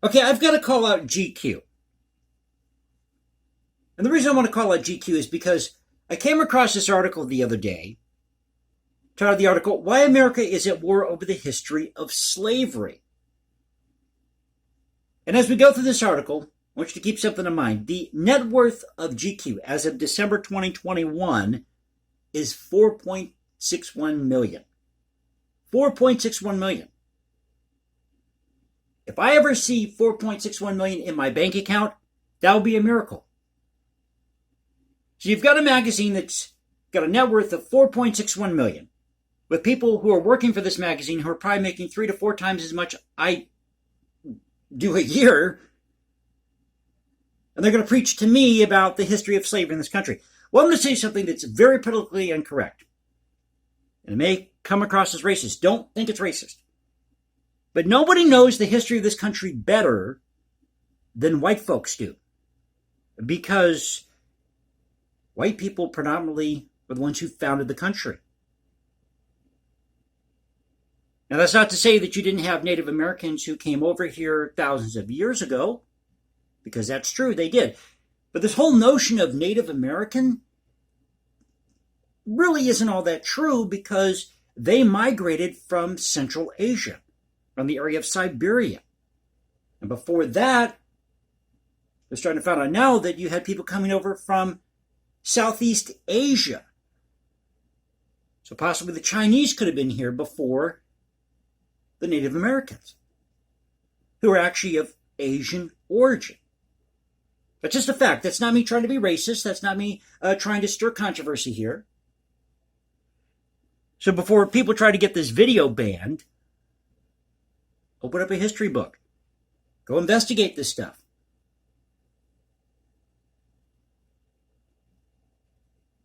Okay, I've got to call out GQ. And the reason I want to call out GQ is because I came across this article the other day, titled the article, Why America is at War Over the History of Slavery. And as we go through this article, I want you to keep something in mind. The net worth of GQ as of December 2021 is $4.61 million. $4.61 million. If I ever see $4.61 million in my bank account, that would be a miracle. So you've got a magazine that's got a net worth of $4.61 million, with people who are working for this magazine who are probably making 3 to 4 times as much I do a year, and they're going to preach to me about the history of slavery in this country. Well, I'm going to say something that's very politically incorrect, and it may come across as racist. Don't think it's racist. But nobody knows the history of this country better than white folks do, because white people predominantly were the ones who founded the country. Now, that's not to say that you didn't have Native Americans who came over here thousands of years ago, because that's true, they did. But this whole notion of Native American really isn't all that true, because they migrated from Central Asia, from the area of Siberia. And before that, they're starting to find out now that you had people coming over from Southeast Asia. So possibly the Chinese could have been here before the Native Americans, who are actually of Asian origin. That's just a fact. That's not me trying to be racist. That's not me trying to stir controversy here. So before people try to get this video banned, open up a history book. Go investigate this stuff.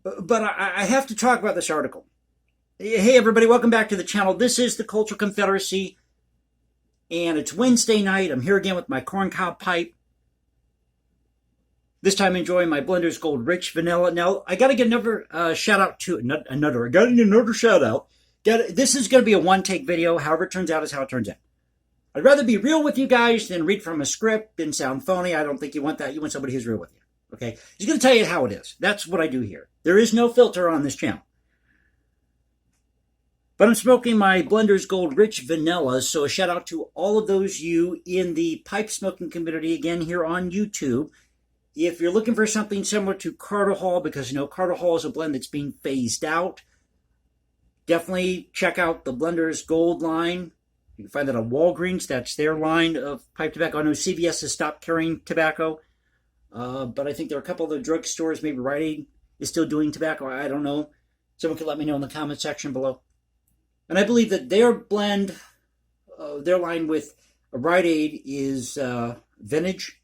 But I have to talk about this article. Hey, everybody, welcome back to the channel. This is the Cultural Confederacy, and it's Wednesday night. I'm here again with my corncob pipe. This time enjoying my Blender's Gold Rich Vanilla. Now, I got to get another shout out to another shout out. This is going to be a one-take video. However it turns out is how it turns out. I'd rather be real with you guys than read from a script and sound phony. I don't think you want that. You want somebody who's real with you. Okay? He's going to tell you how it is. That's what I do here. There is no filter on this channel. But I'm smoking my Blender's Gold Rich Vanilla, so a shout out to all of those you in the pipe smoking community, again, here on YouTube. If you're looking for something similar to Carter Hall, because you know Carter Hall is a blend that's being phased out, definitely check out the Blender's Gold line. You can find that on Walgreens. That's their line of pipe tobacco. I know CVS has stopped carrying tobacco, but I think there are a couple of the drugstores, maybe Rite Aid is still doing tobacco. I don't know. Someone could let me know in the comment section below. And I believe that their blend, their line with Rite Aid is vintage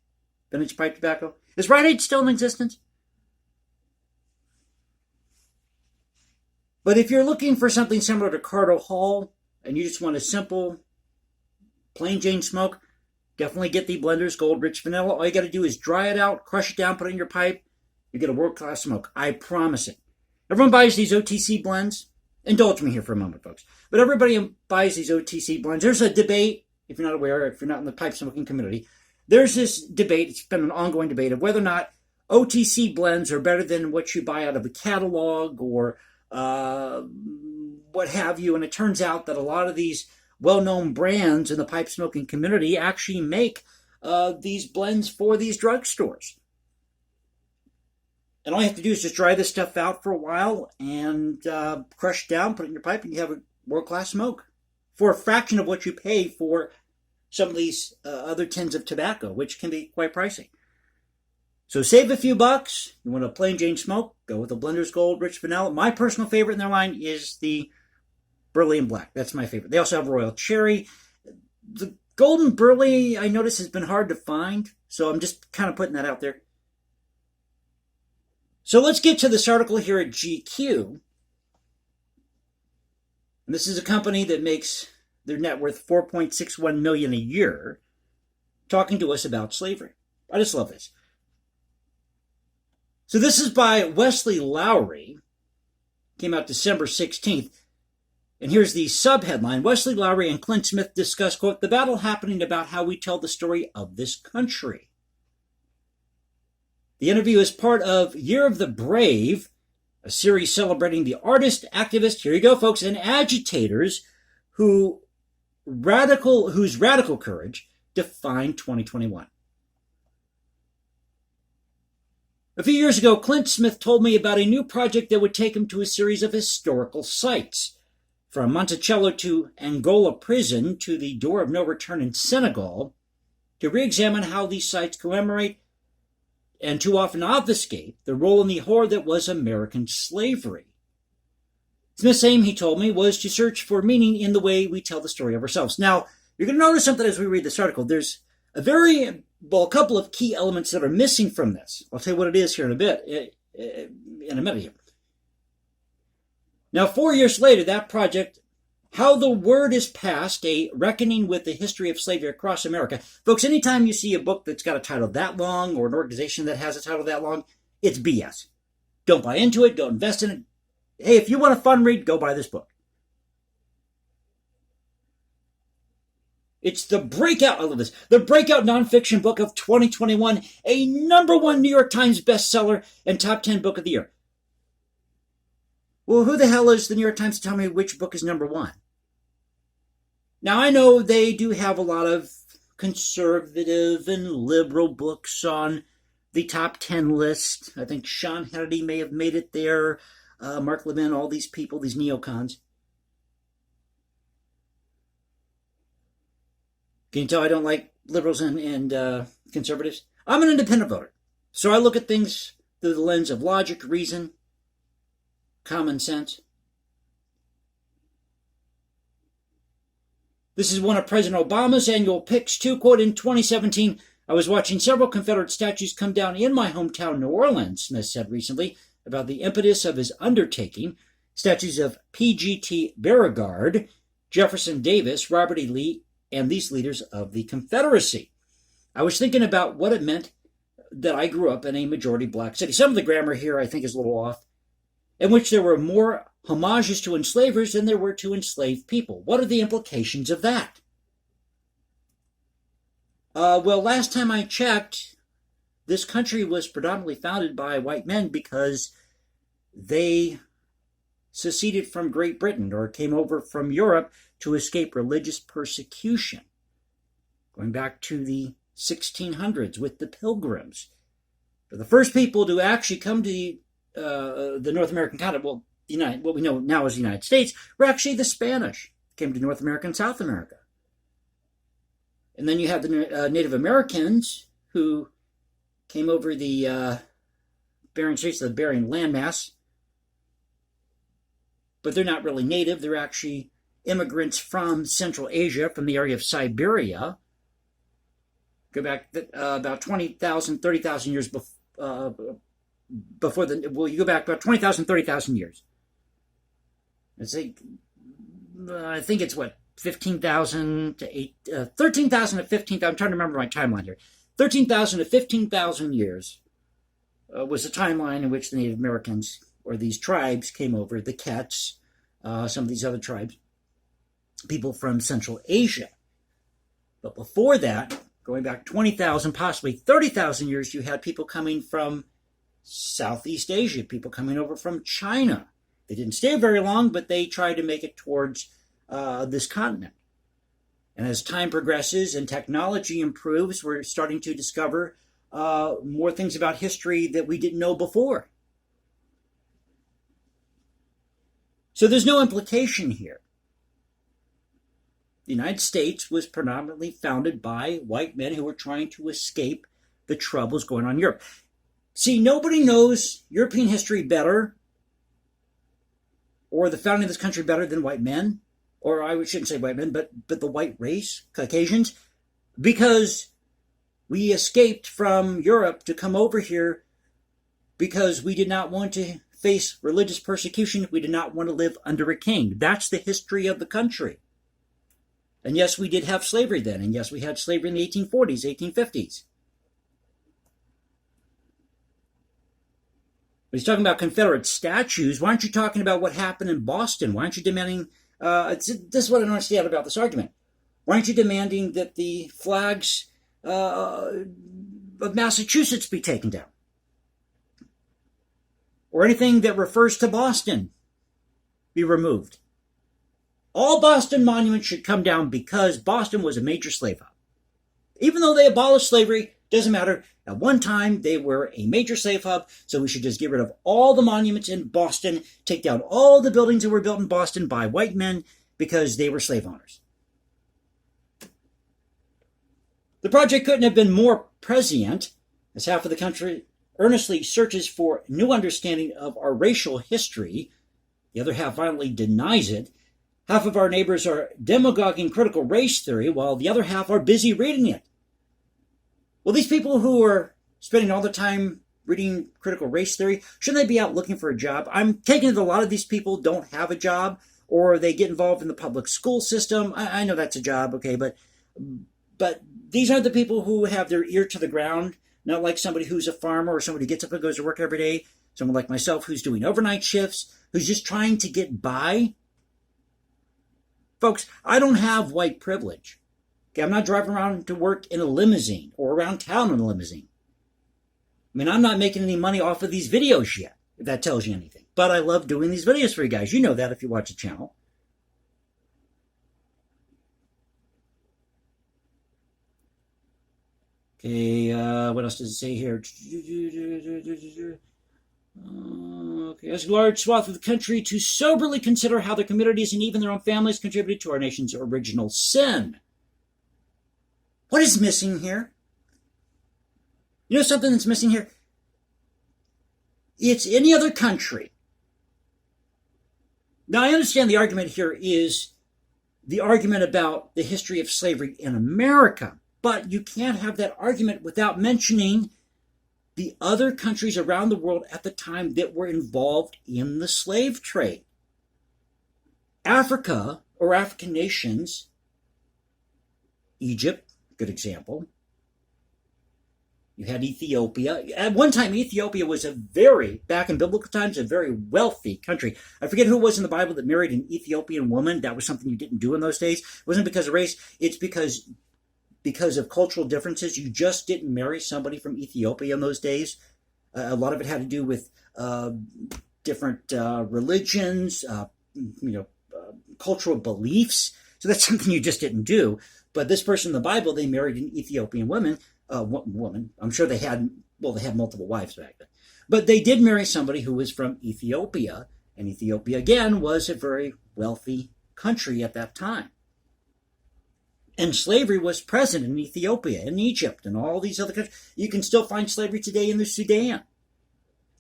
pipe tobacco. Is Rite Aid still in existence? But if you're looking for something similar to Carter Hall, and you just want a simple, plain Jane smoke, definitely get the Blender's Gold Rich Vanilla. All you got to do is dry it out, crush it down, put it in your pipe. You get a world-class smoke. I promise it. Everyone buys these OTC blends. Indulge me here for a moment, folks. But everybody buys these OTC blends. There's a debate, if you're not aware, if you're not in the pipe smoking community, there's this debate, it's been an ongoing debate of whether or not OTC blends are better than what you buy out of a catalog or what have you. And it turns out that a lot of these well-known brands in the pipe smoking community actually make these blends for these drugstores. And all you have to do is just dry this stuff out for a while and crush it down, put it in your pipe, and you have a world-class smoke for a fraction of what you pay for some of these other tins of tobacco, which can be quite pricey. So save a few bucks. You want a plain Jane smoke, go with the Blender's Gold Rich Vanilla. My personal favorite in their line is the Burley Black. That's my favorite. They also have Royal Cherry. The Golden Burley, I notice, has been hard to find, so I'm just kind of putting that out there. So let's get to this article here at GQ. And this is a company that makes their net worth $4.61 million a year, talking to us about slavery. I just love this. So this is by Wesley Lowery. Came out December 16th. And here's the subheadline. Wesley Lowery and Clint Smith discuss, quote, the battle happening about how we tell the story of this country. The interview is part of Year of the Brave, a series celebrating the artists, activists, here you go, folks, and agitators whose radical courage defined 2021. A few years ago, Clint Smith told me about a new project that would take him to a series of historical sites. From Monticello to Angola prison to the Door of No Return in Senegal, to re-examine how these sites commemorate and too often obfuscate the role in the horror that was American slavery. Smith's aim, he told me, was to search for meaning in the way we tell the story of ourselves. Now, you're going to notice something as we read this article. There's a couple of key elements that are missing from this. I'll tell you what it is here in a minute here. Now, 4 years later, that project, How the Word is Passed, A Reckoning with the History of Slavery Across America. Folks, anytime you see a book that's got a title that long or an organization that has a title that long, it's BS. Don't buy into it. Don't invest in it. Hey, if you want a fun read, go buy this book. It's the breakout, I love this, the breakout nonfiction book of 2021, a #1 New York Times bestseller and top 10 book of the year. Well, who the hell is the New York Times to tell me which book is #1? Now, I know they do have a lot of conservative and liberal books on the top 10 list. I think Sean Hannity may have made it there, Mark Levin, all these people, these neocons. Can you tell I don't like liberals and conservatives? I'm an independent voter, so I look at things through the lens of logic, reason, common sense. This is one of President Obama's annual picks, too. Quote, in 2017, I was watching several Confederate statues come down in my hometown, New Orleans, Smith said recently, about the impetus of his undertaking. Statues of P.G.T. Beauregard, Jefferson Davis, Robert E. Lee, and these leaders of the Confederacy. I was thinking about what it meant that I grew up in a majority black city. Some of the grammar here I think is a little off, in which there were more homages to enslavers than there were to enslaved people. What are the implications of that? Well, last time I checked, this country was predominantly founded by white men because they seceded from Great Britain or came over from Europe to escape religious persecution, going back to the 1600s with the Pilgrims. They're the first people to actually come to the North American continent, well, what we know now as the United States, were actually the Spanish. Came to North America and South America. And then you have the Native Americans who came over the Bering Straits, the Bering landmass. But they're not really native. They're actually immigrants from Central Asia, from the area of Siberia. Go back about 20,000, 30,000 years before you go back about 20,000, 30,000 years. I think it's what, 15,000 to 13,000 to 15,000. I'm trying to remember my timeline here. 13,000 to 15,000 years was the timeline in which the Native Americans, or these tribes, came over, the Quets, some of these other tribes, people from Central Asia. But before that, going back 20,000, possibly 30,000 years, you had people coming from Southeast Asia, people coming over from China. They didn't stay very long, but they tried to make it towards this continent. And as time progresses and technology improves, we're starting to discover more things about history that we didn't know before. So there's no implication here. The United States was predominantly founded by white men who were trying to escape the troubles going on in Europe. See, nobody knows European history better or the founding of this country better than white men, or I shouldn't say white men, but the white race, Caucasians, because we escaped from Europe to come over here because we did not want to face religious persecution. We did not want to live under a king. That's the history of the country. And yes, we did have slavery then. And yes, we had slavery in the 1840s, 1850s. But he's talking about Confederate statues. Why aren't you talking about what happened in Boston? Why aren't you demanding This is what I don't understand about this argument. Why aren't you demanding that the flags of Massachusetts be taken down? Or anything that refers to Boston be removed? All Boston monuments should come down because Boston was a major slave hub. Even though they abolished slavery, doesn't matter. At one time, they were a major slave hub, so we should just get rid of all the monuments in Boston, take down all the buildings that were built in Boston by white men because they were slave owners. The project couldn't have been more prescient, as half of the country earnestly searches for new understanding of our racial history. The other half violently denies it. Half of our neighbors are demagoguing critical race theory, while the other half are busy reading it. Well, these people who are spending all the time reading critical race theory, shouldn't they be out looking for a job? I'm taking it that a lot of these people don't have a job, or they get involved in the public school system. I know that's a job, okay, but these aren't the people who have their ear to the ground, not like somebody who's a farmer or somebody who gets up and goes to work every day, someone like myself who's doing overnight shifts, who's just trying to get by. Folks, I don't have white privilege. Okay, I'm not driving around to work in a limousine or around town in a limousine. I mean, I'm not making any money off of these videos yet, if that tells you anything. But I love doing these videos for you guys. You know that if you watch the channel. Okay, what else does it say here? Okay, as a large swath of the country to soberly consider how their communities and even their own families contributed to our nation's original sin. What is missing here? You know something that's missing here? It's any other country. Now, I understand the argument here is the argument about the history of slavery in America, but you can't have that argument without mentioning the other countries around the world at the time that were involved in the slave trade. Africa, or African nations, Egypt, good example. You had Ethiopia. At one time, Ethiopia was back in biblical times, a very wealthy country. I forget who it was in the Bible that married an Ethiopian woman. That was something you didn't do in those days. It wasn't because of race. It's because of cultural differences. You just didn't marry somebody from Ethiopia in those days. A lot of it had to do with different religions, cultural beliefs. So that's something you just didn't do. But this person in the Bible, they married an Ethiopian woman. I'm sure they had multiple wives back then. But they did marry somebody who was from Ethiopia. And Ethiopia, again, was a very wealthy country at that time. And slavery was present in Ethiopia, in Egypt, and all these other countries. You can still find slavery today in the Sudan.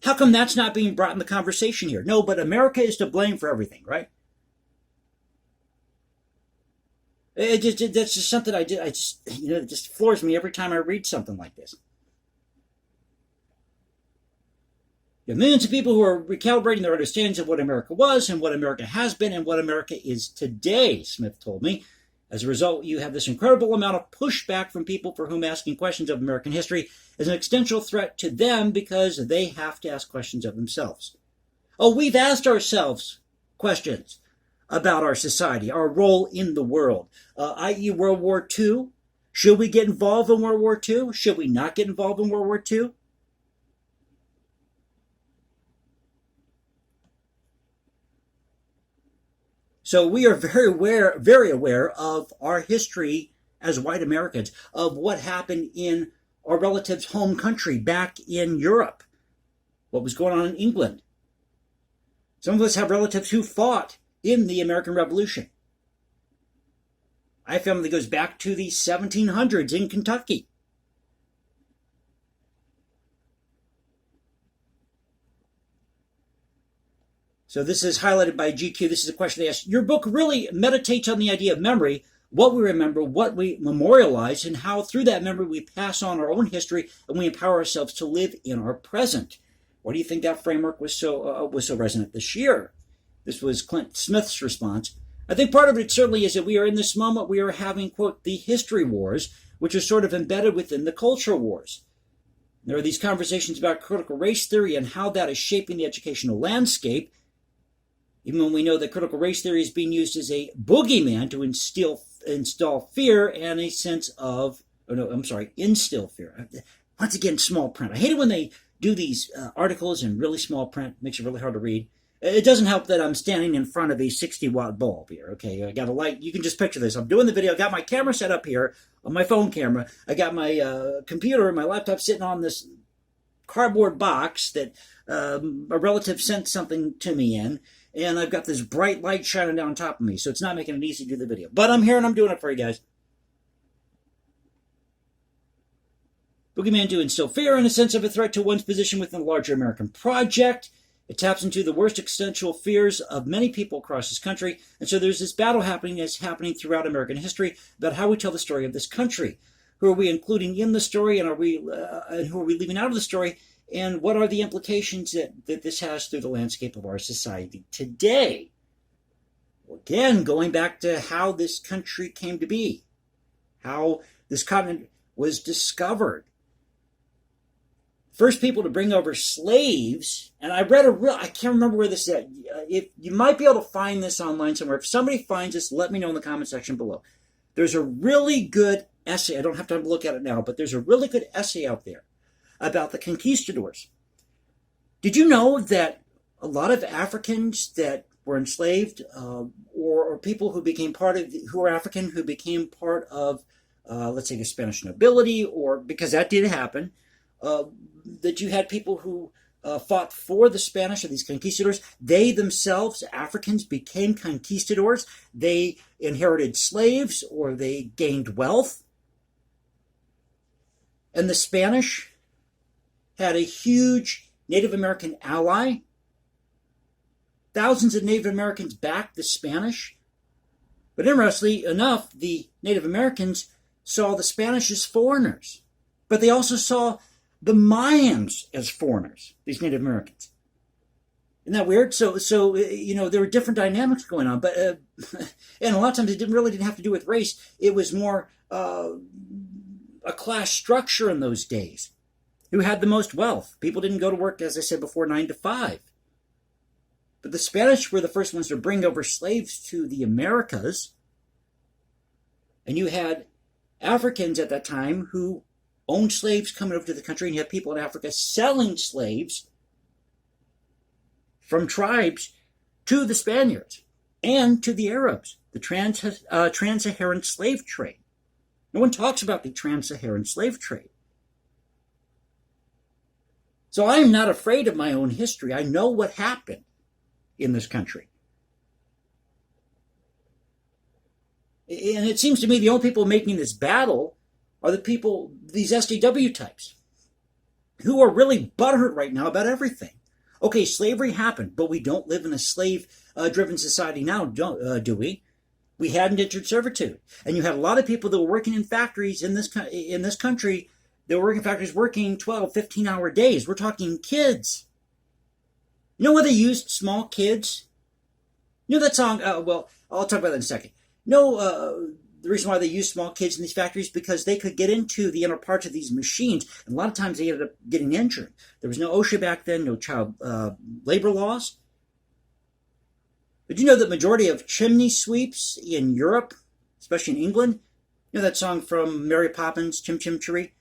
How come that's not being brought in the conversation here? No, but America is to blame for everything, right? That's just something it just floors me every time I read something like this. You have millions of people who are recalibrating their understandings of what America was and what America has been and what America is today, Smith told me. As a result, you have this incredible amount of pushback from people for whom asking questions of American history is an existential threat to them because they have to ask questions of themselves. Oh, we've asked ourselves questions about our society, our role in the world, i.e. World War II. Should we get involved in World War II? Should we not get involved in World War II? So we are very aware of our history as white Americans, of what happened in our relatives' home country back in Europe, what was going on in England. Some of us have relatives who fought in the American Revolution. I have family that goes back to the 1700s in Kentucky. So this is highlighted by GQ. This is a question they asked. Your book really meditates on the idea of memory, what we remember, what we memorialize, and how through that memory we pass on our own history and we empower ourselves to live in our present. Why do you think that framework was so resonant this year? This was Clint Smith's response. I think part of it certainly is that we are in this moment, we are having, quote, the history wars, which are sort of embedded within the culture wars. There are these conversations about critical race theory and how that is shaping the educational landscape. Even when we know that critical race theory is being used as a boogeyman to install fear and a sense of, instill fear. Once again, small print. I hate it when they do these articles in really small print. Makes it really hard to read. It doesn't help that I'm standing in front of a 60-watt bulb here, okay? I got a light. You can just picture this. I'm doing the video. I got my camera set up here on my phone camera. I got my computer and my laptop sitting on this cardboard box that a relative sent something to me in, and I've got this bright light shining down on top of me, so it's not making it easy to do the video. But I'm here and I'm doing it for you guys. Boogeyman to instill fear and a sense of a threat to one's position within the larger American project. It taps into the worst existential fears of many people across this country. And so there's this battle happening that's happening throughout American history about how we tell the story of this country. Who are we including in the story, and who are we leaving out of the story? And what are the implications that this has through the landscape of our society today? Again, going back to how this country came to be, how this continent was discovered. First people to bring over slaves, and I read I can't remember where this is. If you might be able to find this online somewhere. If somebody finds this, let me know in the comment section below. There's a really good essay. I don't have time to look at it now, but there's a really good essay out there about the conquistadors. Did you know that a lot of Africans that were enslaved, or people who became who were African, who became part of, let's say, the Spanish nobility, or because that did happen, that you had people who fought for the Spanish, or these conquistadors. They themselves, Africans, became conquistadors. They inherited slaves, or they gained wealth. And the Spanish had a huge Native American ally. Thousands of Native Americans backed the Spanish. But interestingly enough, the Native Americans saw the Spanish as foreigners. But they also saw the Mayans as foreigners, these Native Americans. Isn't that weird? So there were different dynamics going on. But and a lot of times it didn't have to do with race. It was more a class structure in those days. Who had the most wealth? People didn't go to work, as I said before, 9 to 5. But the Spanish were the first ones to bring over slaves to the Americas. And you had Africans at that time who owned slaves coming over to the country, and you had people in Africa selling slaves from tribes to the Spaniards and to the Arabs, the trans-Saharan slave trade. No one talks about the trans-Saharan slave trade. So I am not afraid of my own history. I know what happened in this country. And it seems to me the only people making this battle are the people, these SJW types, who are really butthurt right now about everything. Okay, slavery happened, but we don't live in a slave-driven society now, do we? We had indentured servitude. And you had a lot of people that were working in factories in this country. They were working in factories working 12, 15-hour days. We're talking kids. You know why they used small kids? You know that song? Well, I'll talk about that in a second. The reason why they used small kids in these factories, because they could get into the inner parts of these machines, and a lot of times they ended up getting injured. There was no OSHA back then, no child labor laws. But you know the majority of chimney sweeps in Europe, especially in England, you know that song from Mary Poppins, Chim Chim Cheree?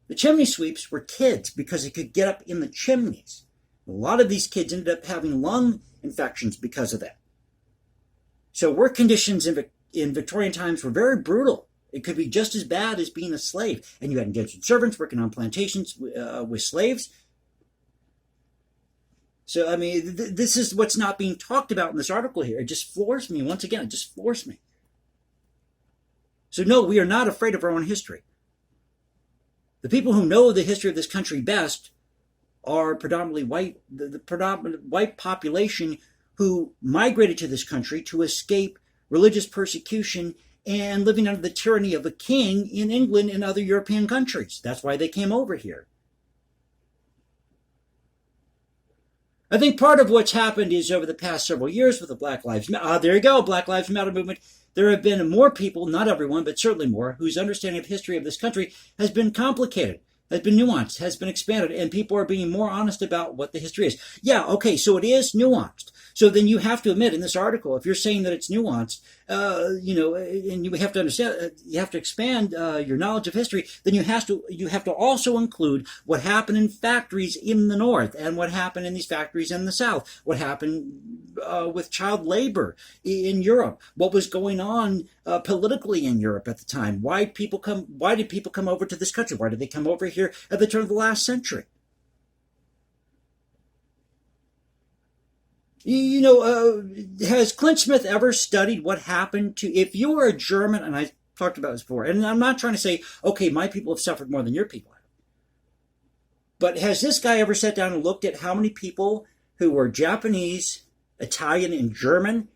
The chimney sweeps were kids because they could get up in the chimneys. A lot of these kids ended up having lung infections because of that. So work conditions in Victorian times were very brutal. It could be just as bad as being a slave. And you had indentured servants working on plantations with slaves. So, I mean, this is what's not being talked about in this article here. It just floors me. Once again, it just floors me. So, no, we are not afraid of our own history. The people who know the history of this country best are predominantly white, the predominant white population who migrated to this country to escape religious persecution and living under the tyranny of a king in England and other European countries. That's why they came over here. I think part of what's happened is over the past several years with the Black Lives Matter, there you go, Black Lives Matter movement, there have been more people, not everyone, but certainly more, whose understanding of history of this country has been complicated, has been nuanced, has been expanded, and people are being more honest about what the history is. Yeah, okay, so it is nuanced. So then you have to admit in this article, if you're saying that it's nuanced, and you have to understand, you have to expand your knowledge of history, then you have to also include what happened in factories in the North and what happened in these factories in the South, what happened with child labor in Europe, what was going on politically in Europe at the time. Why did people come over to this country? Why did they come over here at the turn of the last century? Has Clint Smith ever studied what happened to, if you were a German, and I talked about this before, and I'm not trying to say, okay, my people have suffered more than your people have. But has this guy ever sat down and looked at how many people who were Japanese, Italian, and German,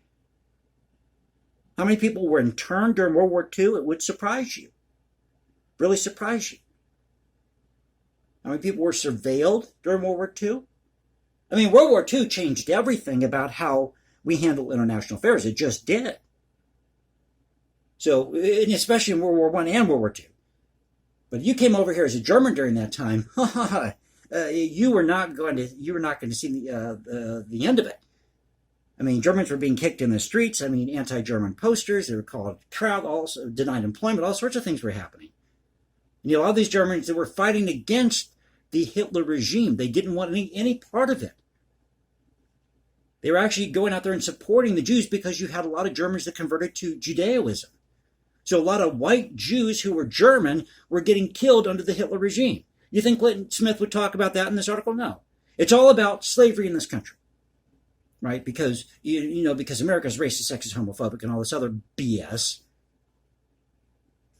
how many people were interned during World War II? It would surprise you. Really surprise you. How many people were surveilled during World War II? I mean, World War II changed everything about how we handle international affairs. It just did. So, and especially in World War I and World War II. But if you came over here as a German during that time, you were not going to see the end of it. I mean, Germans were being kicked in the streets. I mean, anti-German posters. They were called crowd, also denied employment. All sorts of things were happening. And, all these Germans that were fighting against the Hitler regime. They didn't want any part of it. They were actually going out there and supporting the Jews because you had a lot of Germans that converted to Judaism. So a lot of white Jews who were German were getting killed under the Hitler regime. You think Clinton Smith would talk about that in this article? No. It's all about slavery in this country, right? Because, because America's racist, sexist, homophobic, and all this other BS.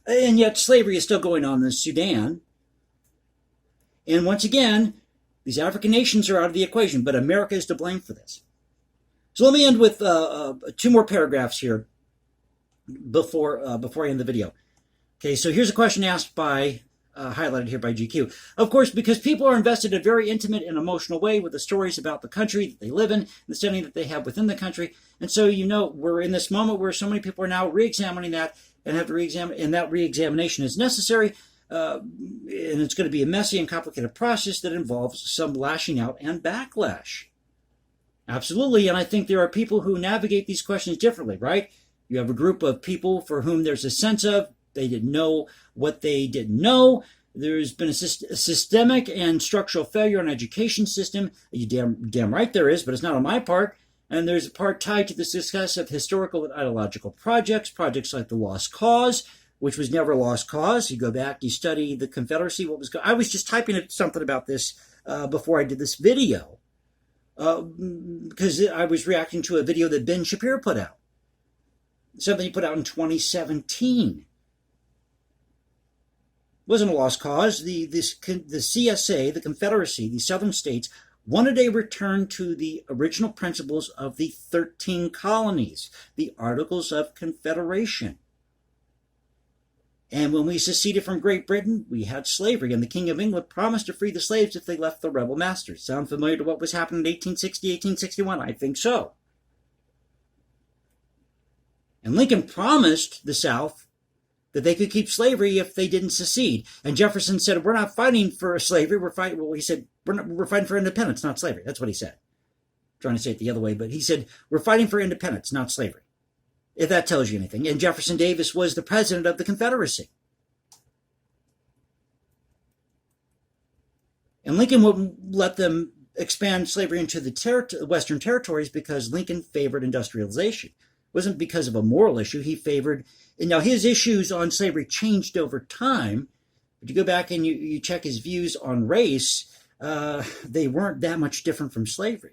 And yet slavery is still going on in Sudan. And once again, these African nations are out of the equation, but America is to blame for this. So let me end with two more paragraphs here before I end the video. Okay, so here's a question asked by, highlighted here by GQ. Of course, because people are invested in a very intimate and emotional way with the stories about the country that they live in, the setting that they have within the country. And so, we're in this moment where so many people are now re-examining that and have to re-examine, and that re-examination is necessary. And it's going to be a messy and complicated process that involves some lashing out and backlash. Absolutely, and I think there are people who navigate these questions differently, right? You have a group of people for whom there's a sense of they didn't know what they didn't know. There's been a systemic and structural failure in our education system. You damn right there is, but it's not on my part. And there's a part tied to the success of historical and ideological projects like The Lost Cause, which was never a lost cause. You go back, you study the Confederacy. I was just typing something about this before I did this video because I was reacting to a video that Ben Shapiro put out, something he put out in 2017. It wasn't a lost cause. The CSA, the Confederacy, the Southern states, wanted a return to the original principles of the 13 colonies, the Articles of Confederation. And when we seceded from Great Britain, we had slavery, and the King of England promised to free the slaves if they left the rebel masters. Sound familiar to what was happening in 1860, 1861? I think so. And Lincoln promised the South that they could keep slavery if they didn't secede. And Jefferson said, we're not fighting for slavery, he said, we're fighting for independence, not slavery. That's what he said. I'm trying to say it the other way, but he said, we're fighting for independence, not slavery. If that tells you anything. And Jefferson Davis was the president of the Confederacy. And Lincoln wouldn't let them expand slavery into the Western territories because Lincoln favored industrialization. It wasn't because of a moral issue. He favored, and now his issues on slavery changed over time. But you go back and you check his views on race, they weren't that much different from slavery.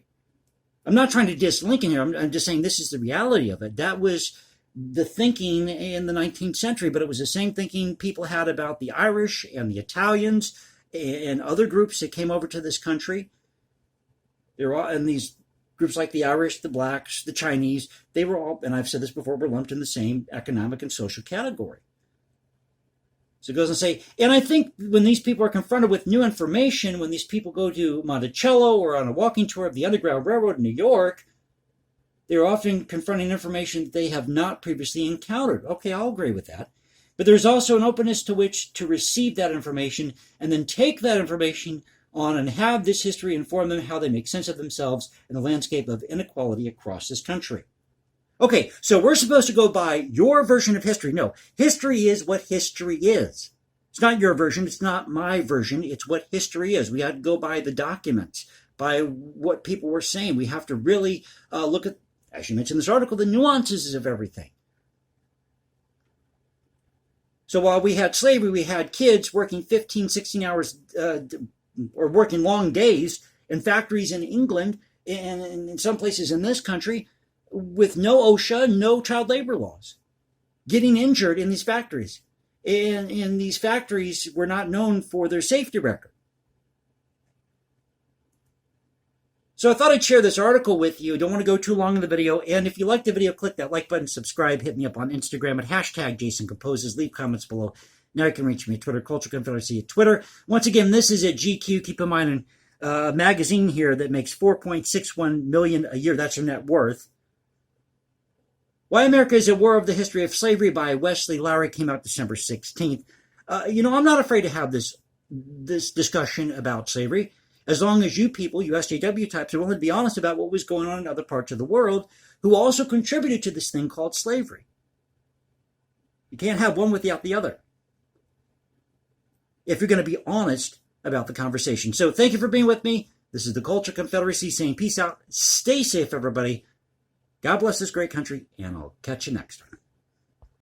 I'm not trying to diss Lincoln here. I'm just saying this is the reality of it. That was the thinking in the 19th century, but it was the same thinking people had about the Irish and the Italians and other groups that came over to this country. They're all, and these groups like the Irish, the blacks, the Chinese, they were all, and I've said this before, were lumped in the same economic and social category. So it goes on to say, and I think when these people are confronted with new information, when these people go to Monticello or on a walking tour of the Underground Railroad in New York, they're often confronting information that they have not previously encountered. Okay, I'll agree with that. But there's also an openness to which to receive that information and then take that information on and have this history inform them how they make sense of themselves in the landscape of inequality across this country. Okay, so we're supposed to go by your version of history. No, history is what history is. It's not your version. It's not my version. It's what history is. We have to go by the documents, by what people were saying. We have to really look at, as you mentioned in this article, the nuances of everything. So while we had slavery, we had kids working 15, 16 hours or working long days in factories in England and in some places in this country with no OSHA, no child labor laws, getting injured in these factories. And these factories were not known for their safety record. So I thought I'd share this article with you. Don't want to go too long in the video. And if you like the video, click that like button, subscribe, hit me up on Instagram at hashtag Jason Composes. Leave comments below. Now you can reach me at Twitter, Culture Confederacy at Twitter. Once again, this is at GQ. Keep in mind, a magazine here that makes $4.61 million a year. That's your net worth. Why America is at War of the History of Slavery by Wesley Lowery came out December 16th. I'm not afraid to have this discussion about slavery, as long as you people, you SJW types, are willing to be honest about what was going on in other parts of the world who also contributed to this thing called slavery. You can't have one without the other if you're going to be honest about the conversation. So thank you for being with me. This is the Culture Confederacy saying peace out. Stay safe, everybody. God bless this great country, and I'll catch you next time.